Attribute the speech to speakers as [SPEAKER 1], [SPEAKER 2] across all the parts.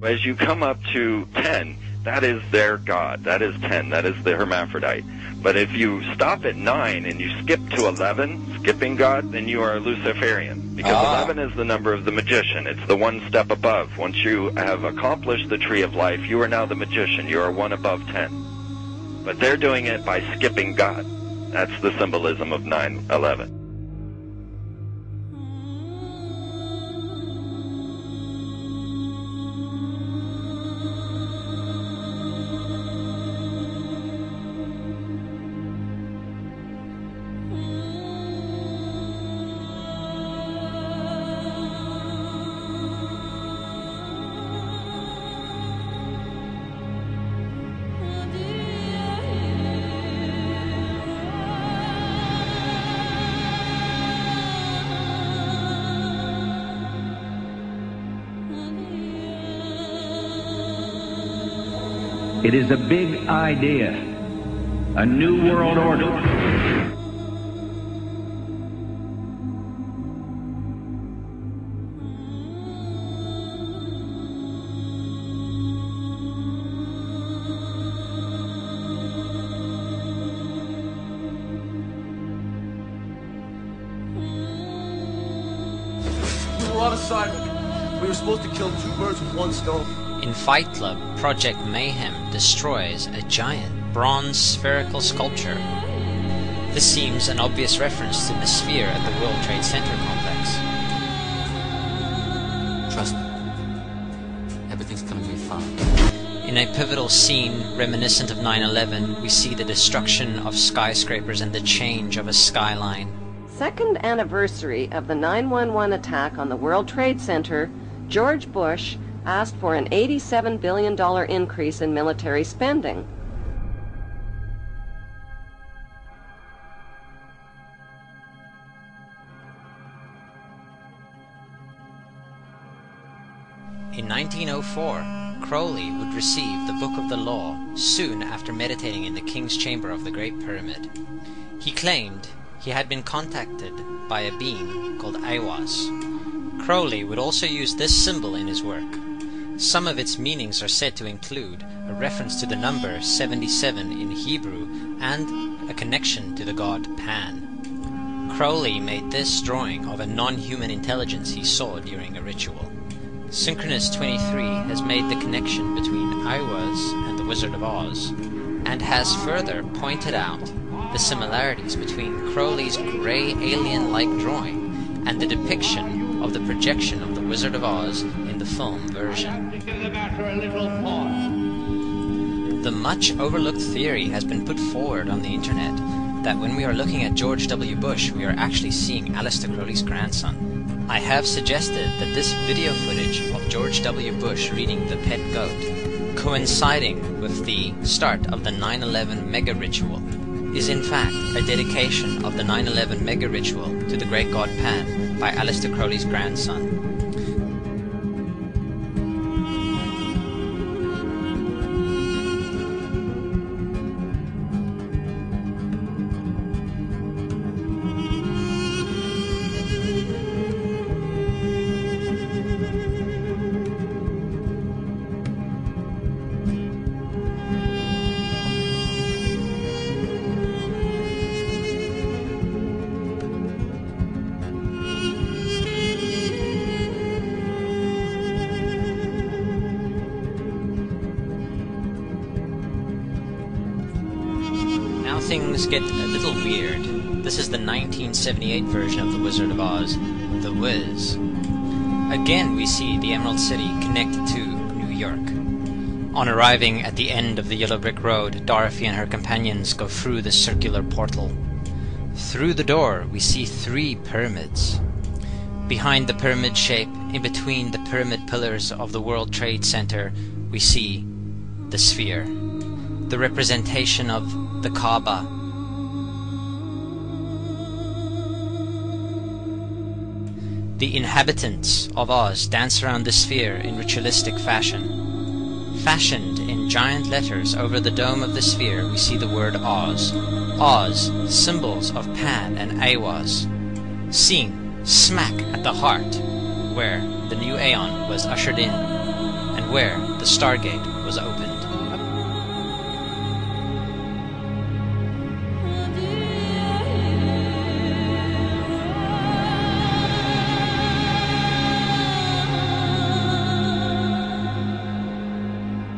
[SPEAKER 1] As you come up to 10, that is their god. That is 10. That is the hermaphrodite. But if you stop at 9 and you skip to 11, skipping God, then you are a Luciferian. Because 11 is the number of the magician. It's the one step above. Once you have accomplished the tree of life, you are now the magician. You are one above 10. But they're doing it by skipping God. That's the symbolism of 9/11.
[SPEAKER 2] It is a big idea, a new world order.
[SPEAKER 3] We were on assignment. We were supposed to kill two birds with one stone.
[SPEAKER 4] In Fight Club, Project Mayhem destroys a giant bronze spherical sculpture. This seems an obvious reference to the sphere at the World Trade Center complex.
[SPEAKER 5] Trust me, everything's gonna be fine.
[SPEAKER 4] In a pivotal scene reminiscent of 9/11, we see the destruction of skyscrapers and the change of a skyline.
[SPEAKER 6] Second anniversary of the 9/11 attack on the World Trade Center, George Bush asked for an $87 billion increase in military spending.
[SPEAKER 4] In 1904, Crowley would receive the Book of the Law soon after meditating in the King's Chamber of the Great Pyramid. He claimed he had been contacted by a being called Aiwass. Crowley would also use this symbol in his work. Some of its meanings are said to include a reference to the number 77 in Hebrew and a connection to the god Pan. Crowley made this drawing of a non-human intelligence he saw during a ritual. Synchronous 23 has made the connection between Aiwass and the Wizard of Oz, and has further pointed out the similarities between Crowley's grey alien-like drawing and the depiction of the projection of the Wizard of Oz in the film version. The much overlooked theory has been put forward on the internet that when we are looking at George W. Bush, we are actually seeing Aleister Crowley's grandson. I have suggested that this video footage of George W. Bush reading The Pet Goat, coinciding with the start of the 9/11 mega ritual, is in fact a dedication of the 9/11 mega ritual to the great god Pan by Aleister Crowley's grandson. Things get a little weird. This is the 1978 version of The Wizard of Oz, The Wiz. Again we see the Emerald City connected to New York. On arriving at the end of the Yellow Brick Road, Dorothy and her companions go through the circular portal. Through the door we see 3 pyramids. Behind the pyramid shape, in between the pyramid pillars of the World Trade Center, we see the sphere, the representation of the Kaaba. The inhabitants of Oz dance around the sphere in ritualistic fashion. Fashioned in giant letters over the dome of the sphere, we see the word Oz. Oz, symbols of Pan and Aiwass, seen smack at the heart where the new Aeon was ushered in, and and where the Stargate was opened.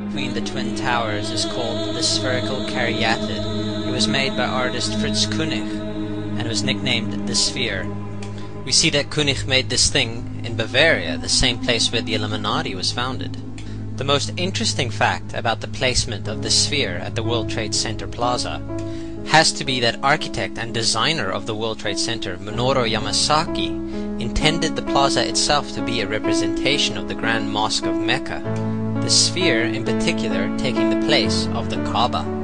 [SPEAKER 4] Between the Twin Towers is called the Spherical Caryatid. It was made by artist Fritz Koenig and was nicknamed the Sphere. We see that Koenig made this thing in Bavaria, the same place where the Illuminati was founded. The most interesting fact about the placement of the Sphere at the World Trade Center Plaza has to be that architect and designer of the World Trade Center, Minoru Yamasaki, intended the plaza itself to be a representation of the Grand Mosque of Mecca, the Sphere in particular taking the place of the Kaaba.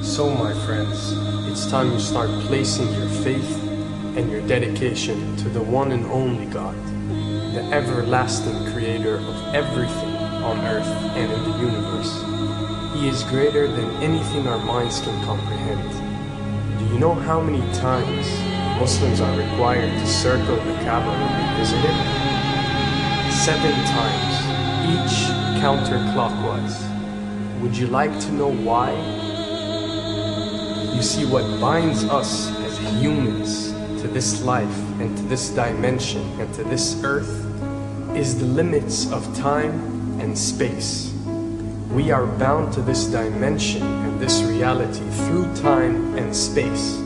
[SPEAKER 7] So, my friends, it's time you start placing your faith and your dedication to the one and only God, the everlasting creator of everything on earth and in the universe. He is greater than anything our minds can comprehend. Do you know how many times Muslims are required to circle the Kaaba when they visit it? 7 times, each counterclockwise. Would you like to know why? You see, what binds us as humans to this life and to this dimension and to this earth is the limits of time and space. We are bound to this dimension and this reality through time and space.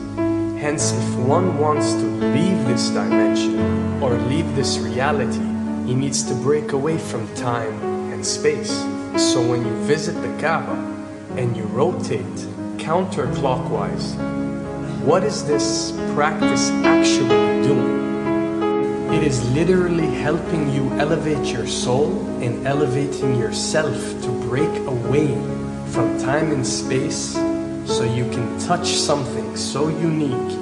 [SPEAKER 7] Hence, if one wants to leave this dimension or leave this reality, he needs to break away from time and space. So when you visit the Kaaba and you rotate counterclockwise, what is this practice actually doing? It is literally helping you elevate your soul and elevating yourself to break away from time and space so you can touch something so unique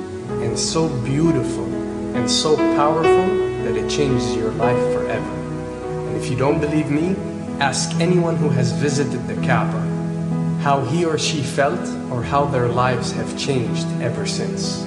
[SPEAKER 7] and so beautiful and so powerful that it changes your life forever. And if you don't believe me, ask anyone who has visited the Kaaba how he or she felt or how their lives have changed ever since.